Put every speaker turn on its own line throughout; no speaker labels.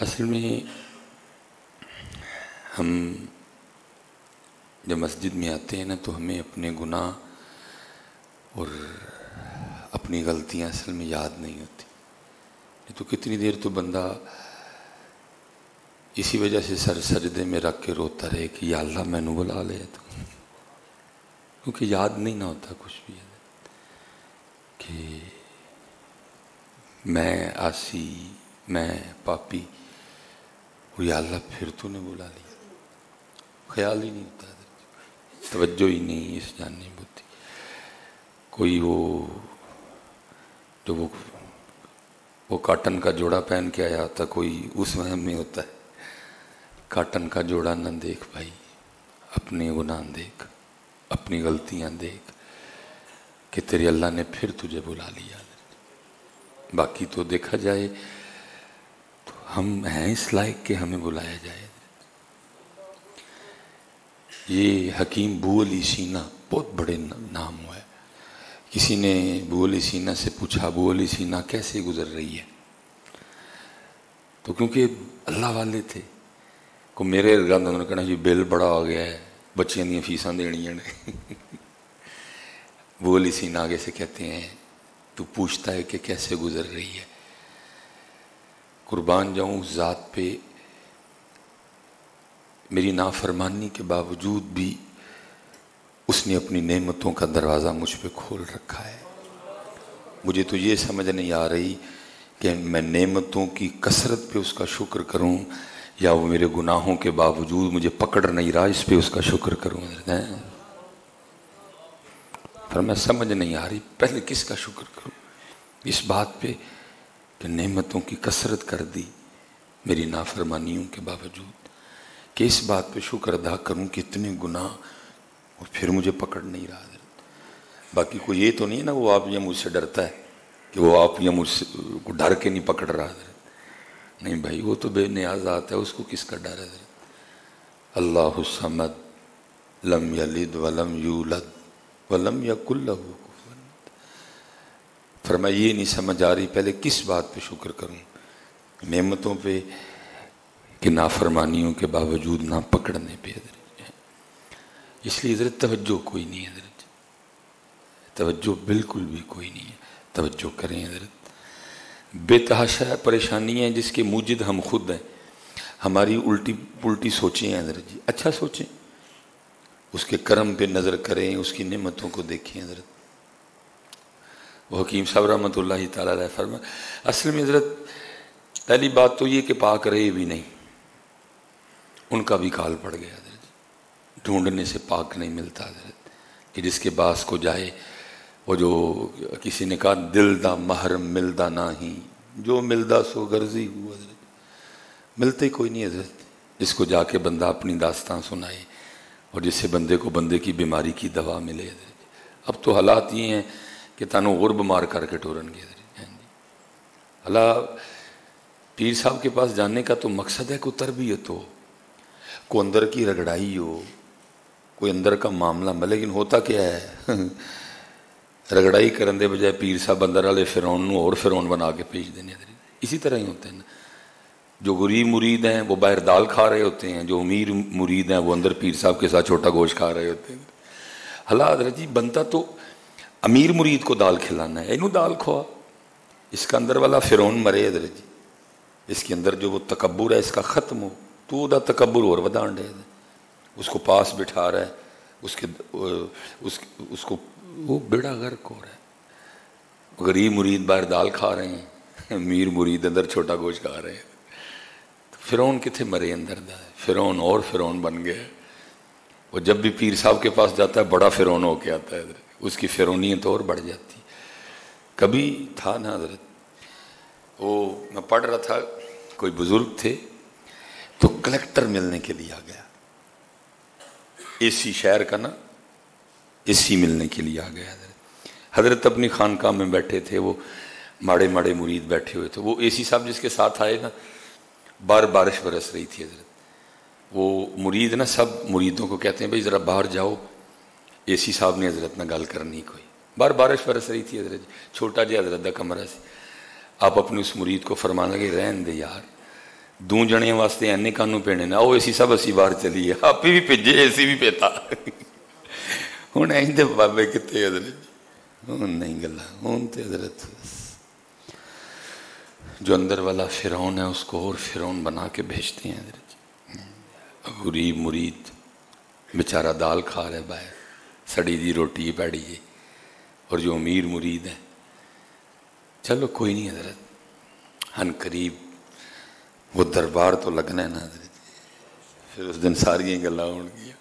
اصل میں ہم جب مسجد میں آتے ہیں نا تو ہمیں اپنے گناہ اور اپنی غلطیاں اصل میں یاد نہیں ہوتی. تو کتنی دیر تو بندہ اسی وجہ سے سر سجدے میں رکھ کے روتا رہے کہ یا اللہ میں نے بلا لیا تو، کیونکہ یاد نہیں نہ ہوتا کچھ بھی کہ میں آسی، میں پاپی، یا اللہ پھر تو نے بلا لیا. خیال ہی نہیں ہوتا، توجہ ہی نہیں اس جانب ہوتی. کوئی وہ کاٹن کا جوڑا پہن کے آیا ہوتا، کوئی اس وہم میں ہوتا ہے کاٹن کا جوڑا نہ دیکھ بھائی، اپنے گناہ دیکھ، اپنی غلطیاں دیکھ کہ تیرے اللہ نے پھر تجھے بلا لیا. باقی تو دیکھا جائے تو ہم ہیں اس لائق کہ ہمیں بلایا جائے. یہ حکیم ابو علی سینا بہت بڑے نام ہوا ہے. کسی نے ابو علی سینا سے پوچھا ابو علی سینا کیسے گزر رہی ہے؟ تو کیونکہ اللہ والے تھے کو میرے ارگاند انہوں نے کہنا جی بل بڑا ہو گیا ہے، بچیاں دیا فیساں دینیاں نے. ابو علی سینا آگے سے کہتے ہیں تو پوچھتا ہے کہ کیسے گزر رہی ہے. قربان جاؤں اس ذات پہ، میری نافرمانی کے باوجود بھی اس نے اپنی نعمتوں کا دروازہ مجھ پہ کھول رکھا ہے. مجھے تو یہ سمجھ نہیں آ رہی کہ میں نعمتوں کی کثرت پہ اس کا شکر کروں یا وہ میرے گناہوں کے باوجود مجھے پکڑ نہیں رہا اس پہ اس کا شکر کروں. پر میں سمجھ نہیں آ رہی پہلے کس کا شکر کروں، اس بات پہ کہ نعمتوں کی کثرت کر دی میری نافرمانیوں کے باوجود، کہ اس بات پہ شکر ادا کروں کہ اتنے گناہ اور پھر مجھے پکڑ نہیں رہا. باقی کوئی یہ تو نہیں ہے نا وہ آپ یا مجھ سے ڈرتا ہے کہ وہ آپ یا مجھ سے ڈر کے نہیں پکڑ رہا. نہیں بھائی، وہ تو بے نیاز آتا ہے، اس کو کس کا ڈر ہے؟ اللہ الصمد لم یلد ولم یولد ولم یکن لہ کفوا احد. فرمایا یہ نہیں سمجھ آ رہی پہلے کس بات پہ شکر کروں، نعمتوں پہ کہ نافرمانیوں کے باوجود نہ پکڑنے پہ. اس لیے حضرت توجہ کوئی نہیں ہے، حضرت توجہ بالکل بھی کوئی نہیں ہے. توجہ کریں حضرت. بے تحاشا پریشانی ہے جس کے موجد ہم خود ہیں. ہماری الٹی پلٹی سوچیں ہیں حضرت جی، اچھا سوچیں، اس کے کرم پہ نظر کریں، اس کی نعمتوں کو دیکھیں. حضرت وہ حکیم صاحب رحمۃ اللہ تعالیٰ علیہ فرما اصل میں حضرت پہلی بات تو یہ کہ پاک رہے بھی نہیں، ان کا بھی کال پڑ گیا حضرت. ڈھونڈنے سے پاک نہیں ملتا حضرت، کہ جس کے باس کو جائے. وہ جو کسی نے کہا دل دا محرم ملدا نہیں، جو ملدا سو غرضی ہوا. حضرت ملتے کوئی نہیں حضرت جس کو جا کے بندہ اپنی داستان سنائے اور جس سے بندے کو بندے کی بیماری کی دوا ملے. حضرت اب تو حالات یہ ہیں کہ تانوں غرب مار کر کے ٹورن گے. اللہ پیر صاحب کے پاس جانے کا تو مقصد ہے کوئی تربیت ہو، کوئی اندر کی رگڑائی ہو، کوئی اندر کا معاملہ. لیکن ہوتا کیا ہے رگڑائی کرن دے بجائے پیر صاحب اندر والے فرعون اور فرعون بنا کے بھیج دینے. اسی طرح ہی ہوتے ہیں نا، جو غریب مرید ہیں وہ باہر دال کھا رہے ہوتے ہیں، جو امیر مرید ہیں وہ اندر پیر صاحب کے ساتھ چھوٹا گوشت کھا رہے ہوتے ہیں. اللہ حضرت جی بنتا تو امیر مرید کو دال کھلانا ہے، اینو دال کھوا، اس کا اندر والا فرعون مرے. حضرت جی اس کے اندر جو وہ تکبر ہے اس کا ختم ہو، تو دا تکبر اور ودان دے. اس کو پاس بٹھا رہا ہے، اس کو وہ بیڑا غرق ہو رہا ہے. غریب مرید باہر دال کھا رہے ہیں، امیر مرید اندر چھوٹا گوشت کھا رہے ہیں. فرعون کتنے مرے اندر دا، فرعون اور فرعون بن گیا. وہ جب بھی پیر صاحب کے پاس جاتا ہے بڑا فرعون ہو کے آتا ہے، اس کی فرعونیت اور بڑھ جاتی. کبھی تھا نا حضرت، وہ میں پڑھ رہا تھا، کوئی بزرگ تھے تو کلیکٹر ملنے کے لیے آ گیا، اے سی شہر کا نا، اے سی ملنے کے لیے آ گیا. حضرت اپنی خانقاہ میں بیٹھے تھے، وہ ماڑے ماڑے مرید بیٹھے ہوئے تھے. وہ اے سی صاحب جس کے ساتھ آئے نا، بارش برس رہی تھی. حضرت وہ مرید نا سب مریدوں کو کہتے ہیں بھائی ذرا باہر جاؤ، اے سی صاحب نے حضرت نہ گل کرنی کوئی. بارش برس رہی تھی. حضرت چھوٹا جہا حضرت دا کمرہ سے، آپ اپنے اس مرید کو فرمانا کہ رہن دے یار، दो जणियां वास्ते एने कानू पेने ने, आओ असी सब असी बाहर चलीए, आप भी भेजे असी भी पेता। हुण इंदे बाबे कितने हजरत, हुण नहीं गल्लां, हुण ते हजरत जो अंदर वाला फिरौन है उसको और फिरौन बना के भेजते हैं हजरत। गरीब मुरीद बेचारा दाल खा रहा है बाहर, सड़ी दी रोटी पैड़ी है, और जो अमीर मुरीद है चलो कोई नहीं हजरत, हन करीब वो दरबार तो लगना है ना हजरत। फिर उस दिन सारी गल्लां होणगियां,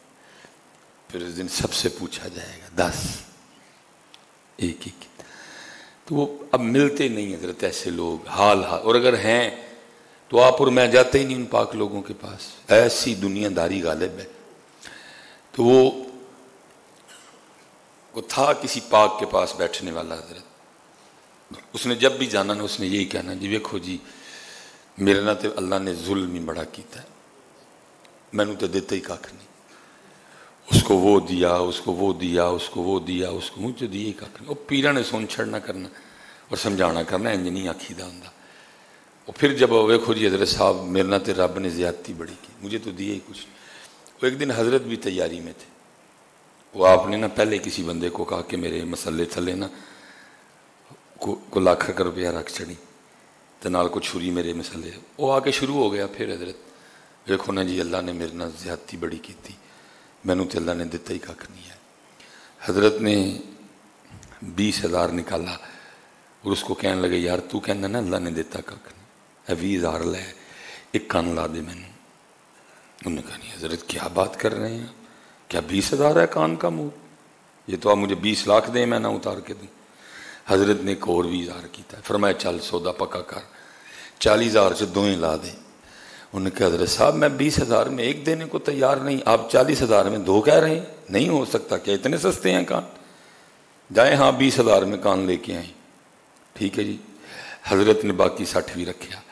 फिर उस दिन सबसे पूछा जाएगा 10 एक एक। तो वो अब मिलते नहीं हजरत ऐसे लोग, हाल। और अगर हैं तो आप और मैं जाते ही नहीं उन पाक लोगों के पास, ऐसी दुनियादारी गालिब है। तो वो था किसी पाक के पास बैठने वाला हजरत, उसने जब भी जाना ना उसने यही कहना, जी देखो जी मेरे ना तो अल्लाह ने जुल्म ही बड़ा किया है, मैनू तो देता ही कख नहीं, उसको वो दिया, उसको वो दिया, उसको वो दिया, उसको मुझे दिए ही कख नहीं। वो पीरा ने सुन छड़ना करना और समझाना करना, इंज नहीं आखीदा हुंदा। और फिर जब वेखो जी हजरत साहब मेरे ना तो रब ने ज्यादती बड़ी की, मुझे तो दिए ही कुछ नहीं। वो एक दिन हजरत भी तैयारी में थे, वो आपने ना पहले किसी बंदे को कहा कि मेरे मसले थले ना को लाख रुपया रख चढ़ी तो नाल को छुरी मेरे मसले, वो आके शुरू हो गया। फिर हजरत देखो ना जी अल्लाह ने मेरे ना ज्यादती बड़ी की थी, मैनू तो अल्लाह ने दिता ही कख नहीं है। हजरत ने 20,000 निकाला और उसको कहने लगे यार तू कहना ना अल्लाह ने दिता कख नहीं, 20,000 लै, एक कान ला दे मैनू। उन्होंने कहा नहीं हजरत क्या बात कर रहे हैं, क्या 20,000 है कान का मुंह, ये तो आप मुझे 20 लाख दें मैं ना उतार के दूँ। हजरत ने एक और 20,000 किया, फरमाया चल सौदा पक्का कर, 40,000 से 2 ही ला दे। उन्होंने कहा हजरत साहब मैं 20,000 में एक देने को तैयार नहीं, आप 40,000 में 2 कह रहे हैं, नहीं हो सकता, क्या इतने सस्ते हैं कान, जाए हाँ 20,000 में कान लेके आए। ठीक है जी, हजरत ने बाकी 60 भी रखा,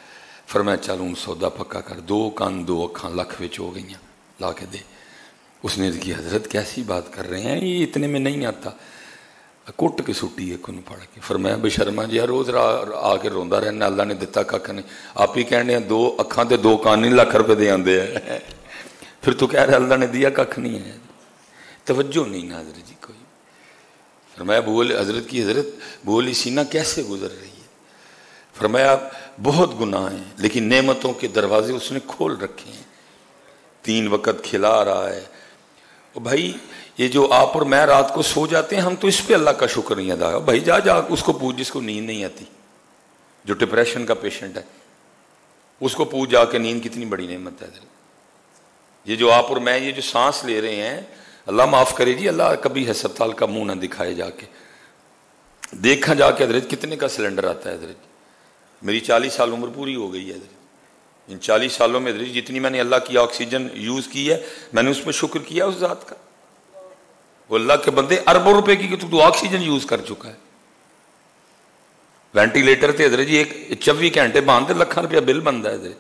फरमाया चल हूँ सौदा पक्का कर, 2 कान 2 अखां लख विच हो गई, ला के दे। उसने की हजरत कैसी बात कर रहे हैं, ये इतने में नहीं आता, कुट के सुट्टी है को फड़ के। फरमाया बेशर्मा जी रोज आके रोंदा रहना अल्लाह ने दिता कख नहीं, आप ही कहने 2 अखां ते 2 कान नहीं लाख रुपए दे आंदे है, फिर तू कह रहा अल्लाह ने दिया कख नहीं है, तवज्जो नहीं ना हजरत जी कोई। फरमाया बोल हजरत की हजरत बोली सीना कैसे गुजर रही है, फरमाया बहुत गुनाह हैं लेकिन नेमतों के दरवाजे उसने खोल रखे हैं, 3 वक्त खिला रहा है। भाई ये जो आप और मैं रात को सो जाते हैं हम तो इस पे अल्लाह का शुक्र नहीं अदा, भाई जा जा उसको पूछ जिसको नींद नहीं आती, जो डिप्रेशन का पेशेंट है उसको पूछ जाके, नींद कितनी बड़ी नेमत है। ये जो आप और मैं ये जो सांस ले रहे हैं, अल्लाह माफ करे जी, अल्लाह कभी हस्पताल का मुंह ना दिखाए, जाके देखा जाके हजरत कितने का सिलेंडर आता है। हजरत मेरी 40 साल उम्र पूरी हो गई है, इन 40 सालों में हजरत जितनी मैंने अल्लाह की ऑक्सीजन यूज की है मैंने उस पर शुक्र किया उस जात का। वो अल्लाह के बंदे अरबों रुपए की तू ऑक्सीजन यूज कर चुका है, वेंटिलेटर थे हजरत जी एक 24 घंटे बांधते लाखां रुपया बिल बनता है हजरत।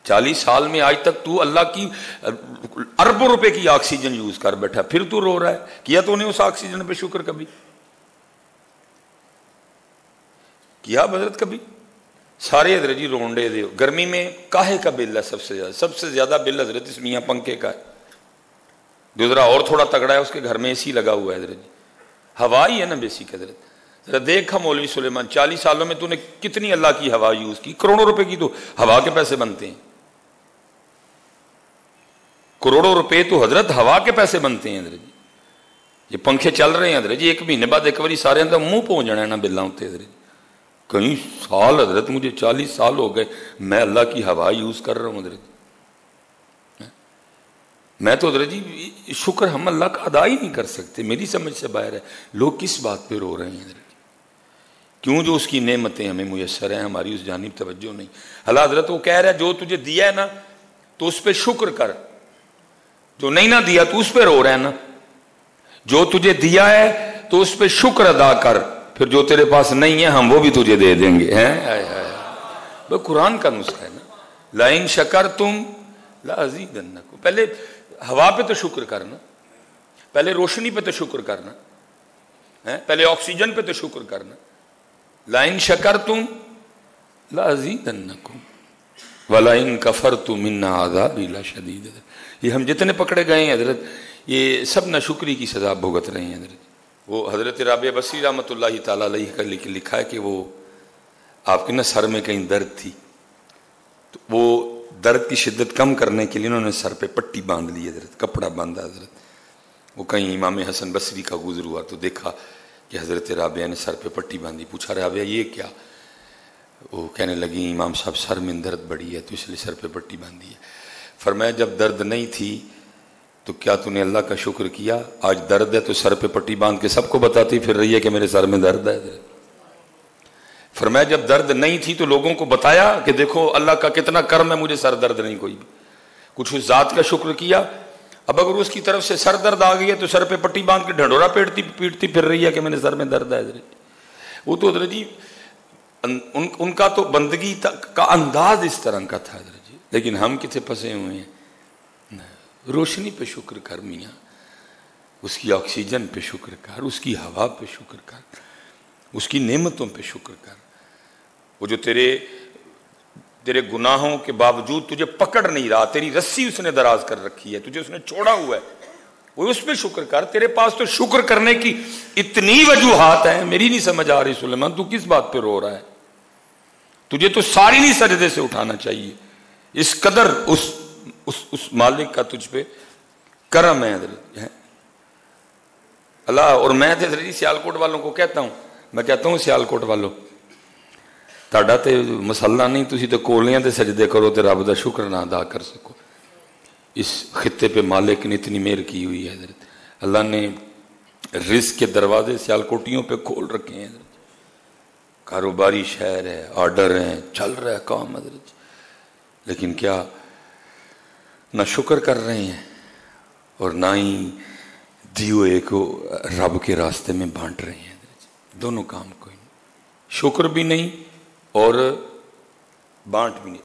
40 साल में आज तक तू अल्लाह की अरबों रुपए की ऑक्सीजन यूज कर बैठा, फिर तू रो रहा है, किया तूने उस ऑक्सीजन पे शुक्र कभी किया हजरत कभी? सारे हजरत जी रोंडे दे। गर्मी में काहे का बिल है सबसे ज्यादा बिल हजरत इस मियाँ पंखे का है, जो जरा और थोड़ा तगड़ा है उसके घर में एसी लगा हुआ है हजरत जी, हवा ही है ना बेसिक हजरत। जरा देखा मौलवी सुलेमान 40 सालों में तूने कितनी अल्लाह की हवा यूज की, करोड़ों रुपए की तो हवा के पैसे बनते हैं, करोड़ों रुपए तो हजरत हवा के पैसे बनते हैं हजरत जी। ये पंखे चल रहे हैं हजरत जी, 1 महीने बाद एक बार सारे अंदर मुंह पहुंच जाना है ना बिल्ला उत्ते हजरत। कई साल हजरत मुझे 40 साल हो गए मैं अल्लाह की हवा यूज कर रहा हूं हजरत। मैं तो हजरत जी शुक्र हम अल्लाह का अदा ही नहीं कर सकते, मेरी समझ से बाहर है। लोग किस बात पे रो रहे हैं हजरत, क्यों? जो उसकी नेमतें हमें मुयस्सर हैं हमारी उस जानिब तवज्जो नहीं। अल्लाह हजरत वो कह रहा है जो तुझे दिया है ना तो उस पर शुक्र कर, जो नहीं ना दिया तो उस पर रो रहा है ना, जो तुझे दिया है तो उस पर शुक्र अदा कर, फिर जो तेरे पास नहीं है हम वो भी तुझे दे देंगे। हैं वो कुरान का नुस्खा है ना, लाइन शकर तुम लाज़ीदन्नकुम। पहले हवा पे तो शुक्र करना, पहले रोशनी पे तो शुक्र करना है, पहले ऑक्सीजन पे तो शुक्र करना। लाइन शकर तुम लाज़ीदन्नकुम, वलाइन कफरतु मिन्ना आज़ाबी लशदीद। ये हम जितने पकड़े गए हैं हजरत, ये सब नाशुक्री की सज़ा भुगत रहे हैं हजरत। वो हजरत राबिया बसरी रहमतुल्लाहि ताला अलैहि का लिखा है कि वो आपके ना सर में कहीं दर्द थी, तो वो दर्द की शिद्दत कम करने के लिए उन्होंने सर पे पट्टी बांध ली हजरत, कपड़ा बांधा हजरत। वो कहीं इमाम हसन बसरी का गुजर हुआ तो देखा कि हजरत राबिया ने सर पे पट्टी बांधी। पूछा राबिया ये क्या? वो कहने लगी इमाम साहब सर में दर्द बढ़ी है तो इसलिए सर पे पट्टी बांधी है। फरमाया जब दर्द नहीं थी तो क्या तूने अल्लाह का शुक्र किया? आज दर्द है तो सर पे पट्टी बांध के सबको बताती फिर रही है कि मेरे सर में दर्द है। फरमाया जब दर्द नहीं थी तो लोगों को बताया कि देखो अल्लाह का कितना कर्म है, मुझे सर दर्द नहीं कोई भी। कुछ उस जात का शुक्र किया। अब अगर उसकी तरफ से सर दर्द आ गई है तो सर पे पट्टी बांध के ढंढोरा पीटती फिर रही है कि मेरे सर में दर्द है। वो तो हजरत जी उनका तो बंदगी का अंदाज इस तरह का था हजरत जी। लेकिन हम कितने फंसे हुए हैं। रोशनी पे शुक्र कर मियाँ, उसकी ऑक्सीजन पे शुक्र कर, उसकी हवा पे शुक्र कर, उसकी नेमतों पे शुक्र कर। वो जो तेरे गुनाहों के बावजूद तुझे पकड़ नहीं रहा, तेरी रस्सी उसने दराज कर रखी है, तुझे उसने छोड़ा हुआ है, वो उस पे शुक्र कर। तेरे पास तो शुक्र करने की इतनी वजूहात है, मेरी नहीं समझ आ रही सुलेमान तू किस बात पे रो रहा है? तुझे तो सारी नहीं सजदे से उठाना चाहिए। इस कदर उस मालिक का तुझ पे करम है अल्लाह। और मैं तो सियालकोट वालों को कहता हूं, मैं कहता हूं सियालकोट वालों ताड़ा ते मसला नहीं, तुसी तो कोलियां ते सजदे करो ते रब दा शुक्र ना अदा कर सको। इस खित्ते पे मालिक ने इतनी मेहर की हुई है हजरत। अल्लाह ने रिज़्क़ के दरवाजे सियालकोटियों पे खोल रखे हैं हजरत। कारोबारी शहर है, ऑर्डर हैं, चल रहा है काम हजरत। लेकिन क्या ना शुक्र कर रहे हैं और ना ही दिए को रब के रास्ते में बांट रहे हैं। दोनों काम कोई नहीं, शुक्र भी नहीं और बांट भी नहीं।